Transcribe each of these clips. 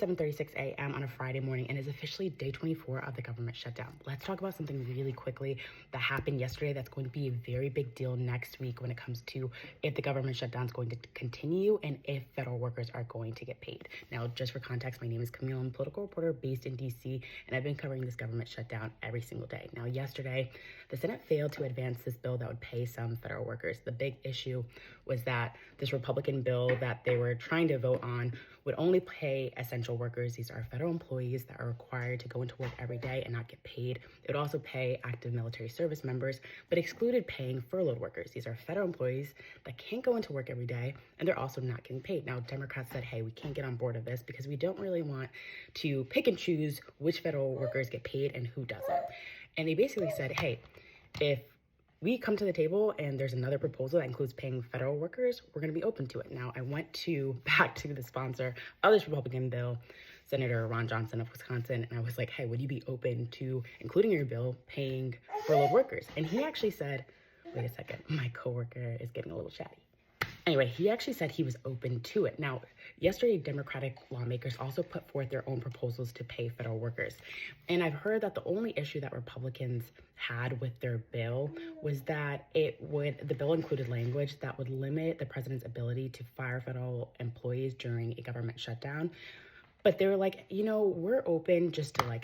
7:36 a.m. on a Friday morning, and is officially day 24 of the government shutdown. Let's talk about something really quickly that happened yesterday that's going to be a very big deal next week when it comes to if the government shutdown is going to continue and if federal workers are going to get paid. Now, just for context, my name is Camille. I'm a political reporter based in DC, and I've been covering this government shutdown every single day. Now, yesterday, the Senate failed to advance this bill that would pay some federal workers. The big issue was that this Republican bill that they were trying to vote on would only pay essential workers. These are federal employees that are required to go into work every day and not get paid. It would also pay active military service members, but excluded paying furloughed workers. These are federal employees that can't go into work every day, and they're also not getting paid. Now, Democrats said, hey, we can't get on board of this because we don't really want to pick and choose which federal workers get paid and who doesn't. And they basically said, hey, if we come to the table and there's another proposal that includes paying federal workers, we're going to be open to it. Now, I went back to the sponsor of this Republican bill, Senator Ron Johnson of Wisconsin, and I was like, hey, would you be open to including your bill paying furloughed workers? And he actually said, wait a second, my coworker is getting a little chatty. Anyway, he actually said he was open to it. Now, yesterday, Democratic lawmakers also put forth their own proposals to pay federal workers. And I've heard that the only issue that Republicans had with their bill was that the bill included language that would limit the president's ability to fire federal employees during a government shutdown. But they were like, we're open just to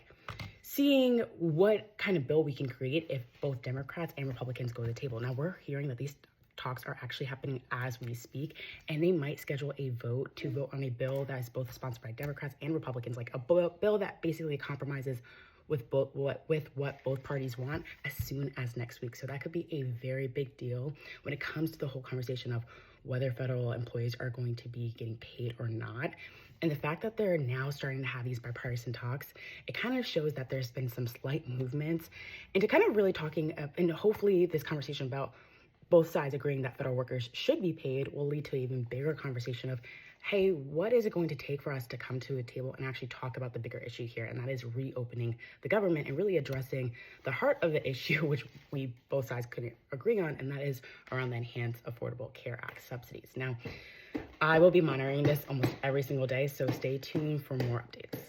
seeing what kind of bill we can create if both Democrats and Republicans go to the table. Now, we're hearing that these talks are actually happening as we speak, and they might schedule a vote on a bill that is both sponsored by Democrats and Republicans, like a bill that basically compromises with what both parties want as soon as next week. So that could be a very big deal when it comes to the whole conversation of whether federal employees are going to be getting paid or not. And the fact that they're now starting to have these bipartisan talks, it kind of shows that there's been some slight movements into kind of really talking, and hopefully this conversation about both sides agreeing that federal workers should be paid will lead to an even bigger conversation of, hey, what is it going to take for us to come to a table and actually talk about the bigger issue here? And that is reopening the government and really addressing the heart of the issue, which we both sides couldn't agree on, and that is around the Enhanced Affordable Care Act subsidies. Now, I will be monitoring this almost every single day, so stay tuned for more updates.